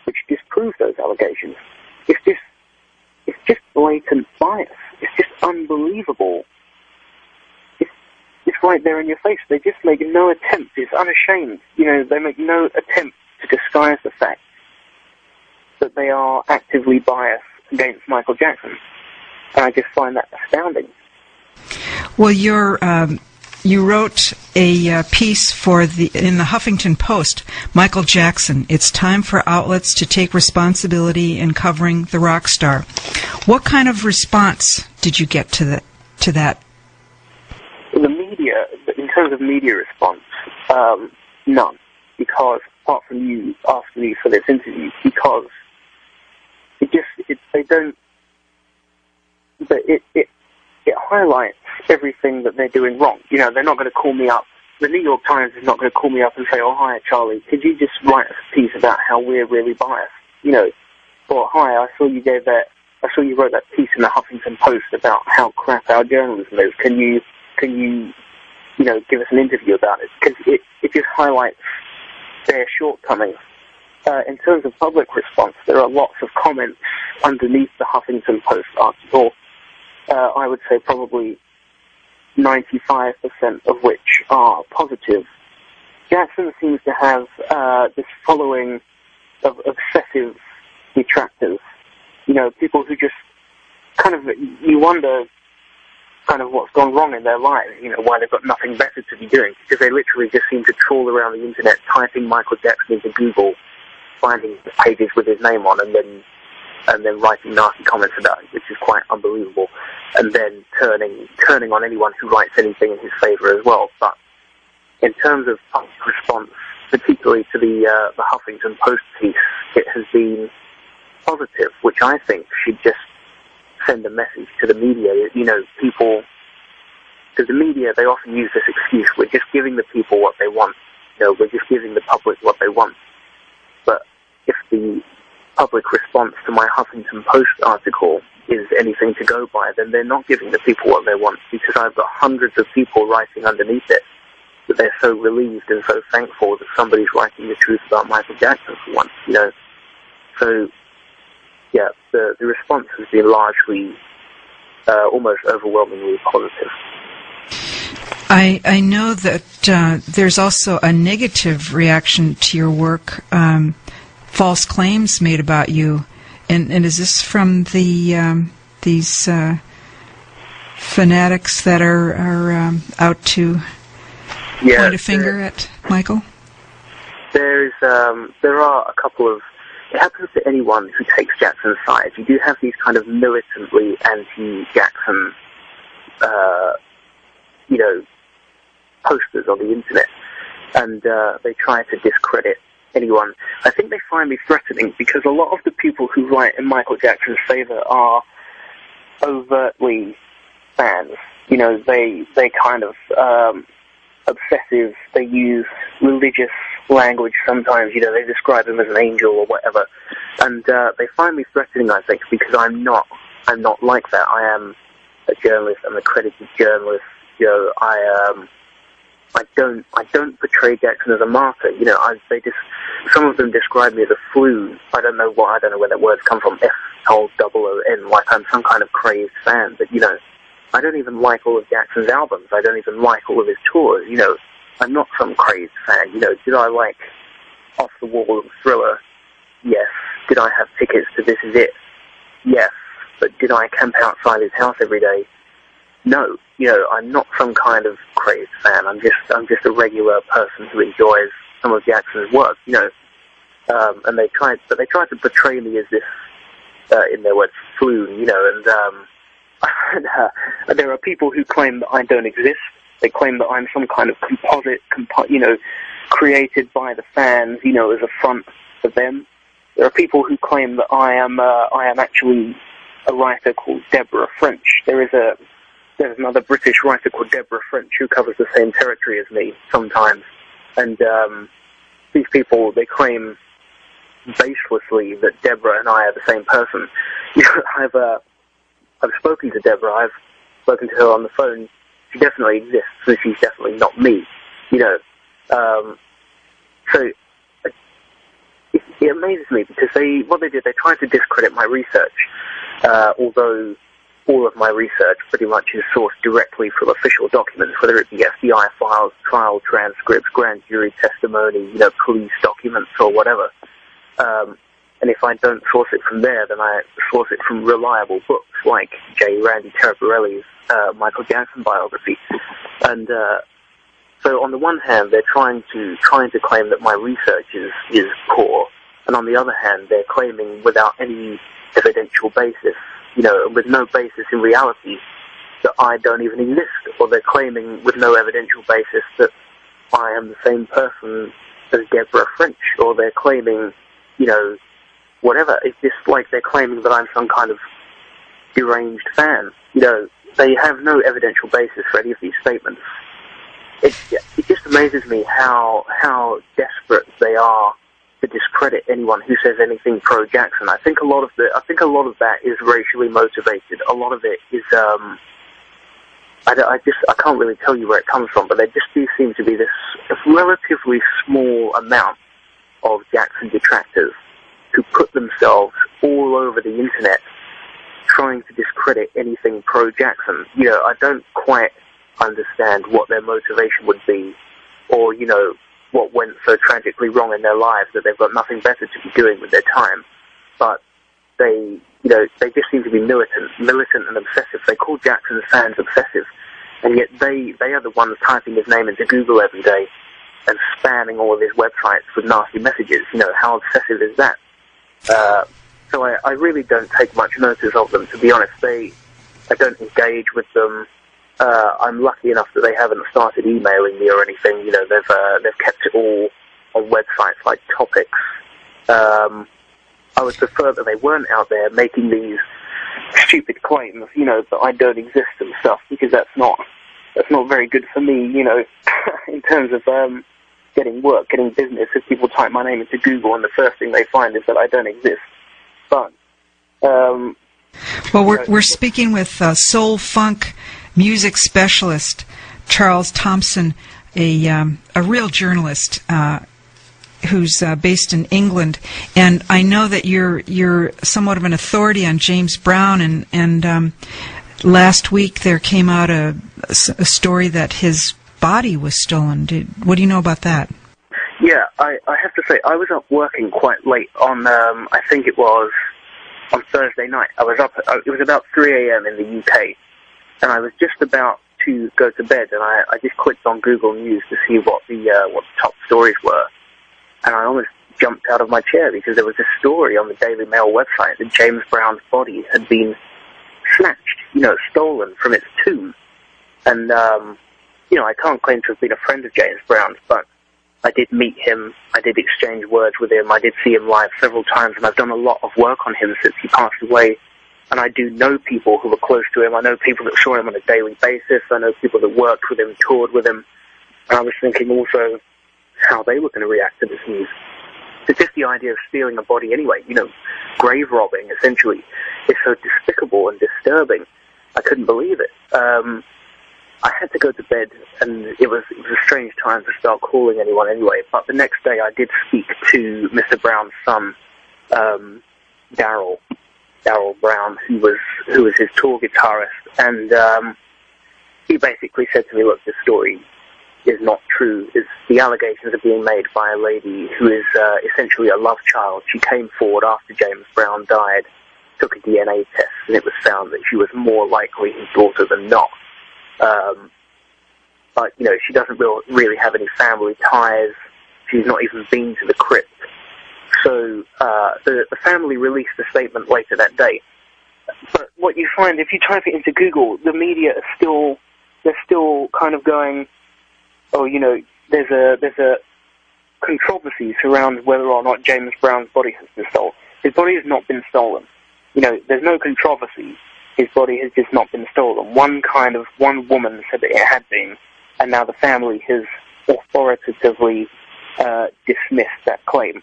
which disprove those allegations. It's just blatant bias. It's just unbelievable. It's right there in your face. They just make no attempt. It's unashamed. They make no attempt to disguise the fact that they are actively biased against Michael Jackson. And I just find that astounding. Well, you wrote a piece in the Huffington Post, Michael Jackson, it's time for outlets to take responsibility in covering the rock star. What kind of response did you get to that? The media, in terms of media response, none. Because, apart from you asking me for this interview, because it highlights everything that they're doing wrong. They're not going to call me up. The New York Times is not going to call me up and say, "Oh, hi, Charlie, could you just write us a piece about how we're really biased?" Or, "Hi, I saw you wrote that piece in the Huffington Post about how crap our journalism is. Can you give us an interview about it?" Because it just highlights their shortcomings. In terms of public response, there are lots of comments underneath the Huffington Post article. I would say probably 95% of which are positive. Jackson seems to have this following of obsessive detractors. People who just you wonder what's gone wrong in their lives, why they've got nothing better to be doing, because they literally just seem to trawl around the internet typing Michael Jackson into Google, finding pages with his name on, and then writing nasty comments about it, which is quite unbelievable, and then turning on anyone who writes anything in his favor as well. But in terms of public response, particularly to the Huffington Post piece, it has been positive, which I think should just send a message to the media. People, because the media, they often use this excuse, we're just giving the people what they want. We're just giving the public what they want. But if the public response to my Huffington Post article is anything to go by, then they're not giving the people what they want, because I've got hundreds of people writing underneath it that they're so relieved and so thankful that somebody's writing the truth about Michael Jackson for once, So, yeah, the response has been largely, almost overwhelmingly positive. I know that there's also a negative reaction to your work, false claims made about you, and is this from these fanatics that are out to point a finger at Michael? There are a couple of. It happens to anyone who takes Jackson's side. You do have these kind of militantly anti-Jackson, posters on the internet, and they try to discredit anyone. I think they find me threatening because a lot of the people who write in Michael Jackson's favor are overtly fans. They kind of obsessive. They use religious language sometimes. They describe him as an angel or whatever, and they find me threatening. I think because I'm not like that. I am a journalist. I'm an accredited journalist. I don't portray Jackson as a martyr. Some of them describe me as a flu. I don't know where that word's come from. FOON, like I'm some kind of crazed fan. But I don't even like all of Jackson's albums. I don't even like all of his tours. I'm not some crazed fan. Did I like Off the Wall and Thriller? Yes. Did I have tickets to This Is It? Yes. But did I camp outside his house every day? No. I'm not some kind of crazed fan. I'm just a regular person who enjoys some of Jackson's work. And they try to portray me as this, in their words, floon. And there are people who claim that I don't exist. They claim that I'm some kind of composite, created by the fans, as a front for them. There are people who claim that I am actually a writer called Deborah French. There's another British writer called Deborah French who covers the same territory as me sometimes. And these people, they claim baselessly that Deborah and I are the same person. I've spoken to Deborah. I've spoken to her on the phone. She definitely exists, and she's definitely not me. So a amazes me because they tried to discredit my research, although all of my research pretty much is sourced directly from official documents, whether it be FBI files, trial transcripts, grand jury testimony, police documents or whatever. And if I don't source it from there, then I source it from reliable books like J. Randy Taraborelli's Michael Jackson biography. And so on the one hand, they're trying to claim that my research is poor, and on the other hand, they're claiming without any evidential basis, with no basis in reality, that I don't even exist, or they're claiming with no evidential basis that I am the same person as Deborah French, or they're claiming, whatever. It's just like they're claiming that I'm some kind of deranged fan. They have no evidential basis for any of these statements. It just amazes me how desperate they are to discredit anyone who says anything pro-Jackson. I think a lot of that is racially motivated. A lot of it is I can't really tell you where it comes from, but there just do seem to be this relatively small amount of Jackson detractors who put themselves all over the internet trying to discredit anything pro-Jackson. I don't quite understand what their motivation would be, or, what went so tragically wrong in their lives that they've got nothing better to be doing with their time. But they just seem to be militant and obsessive. They call Jackson's fans obsessive, and yet they are the ones typing his name into Google every day and spamming all of his websites with nasty messages. How obsessive is that? So I really don't take much notice of them, to be honest. I don't engage with them. I'm lucky enough that they haven't started emailing me or anything. They've kept it all on websites like Topics. I would prefer that they weren't out there making these stupid claims, that I don't exist and stuff, because that's not very good for me, in terms of getting work, getting business. If people type my name into Google and the first thing they find is that I don't exist. But well, we're speaking with soul funk music specialist Charles Thomson, a real journalist who's based in England, and I know that you're somewhat of an authority on James Brown, and last week there came out a story that his body was stolen. What do you know about that? Yeah, I have to say, I was up working quite late on, I think it was on Thursday night. I was up, it was about 3 a.m. in the UK, and I was just about to go to bed, and I just clicked on Google News to see what the top stories were, and I almost jumped out of my chair because there was a story on the Daily Mail website that James Brown's body had been snatched, stolen from its tomb. And, I can't claim to have been a friend of James Brown's, but I did meet him, I did exchange words with him, I did see him live several times, and I've done a lot of work on him since he passed away. And I do know people who were close to him. I know people that saw him on a daily basis. I know people that worked with him, toured with him. And I was thinking also how they were going to react to this news. It's just the idea of stealing a body anyway, grave robbing, essentially, is so despicable and disturbing. I couldn't believe it. I had to go to bed, and it was a strange time to start calling anyone anyway. But the next day I did speak to Mr. Brown's son, Darryl Brown, who was his tour guitarist, and he basically said to me, look, this story is not true. The allegations are being made by a lady who is essentially a love child. She came forward after James Brown died, took a DNA test, and it was found that she was more likely his daughter than not. But, she doesn't really have any family ties. She's not even been to the crypt. So the family released a statement later that day. But what you find, if you type it into Google, the media they're still kind of going, oh, there's a controversy surrounding whether or not James Brown's body has been stolen. His body has not been stolen. There's no controversy. His body has just not been stolen. One woman said that it had been, and now the family has authoritatively dismissed that claim.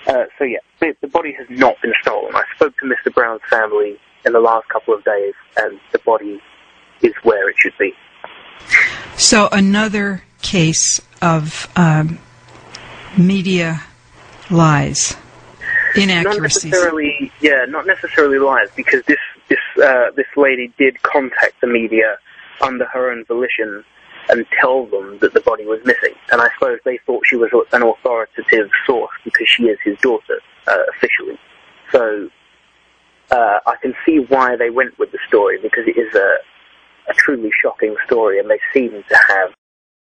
So yeah, the body has not been stolen. I spoke to Mr. Brown's family in the last couple of days, and the body is where it should be. So another case of media lies. inaccuracies. Not necessarily lies, because this lady did contact the media under her own volition and tell them that the body was missing. And I suppose they thought she was an authoritative source because she is his daughter, officially. So I can see why they went with the story, because it is a truly shocking story, and they seem to have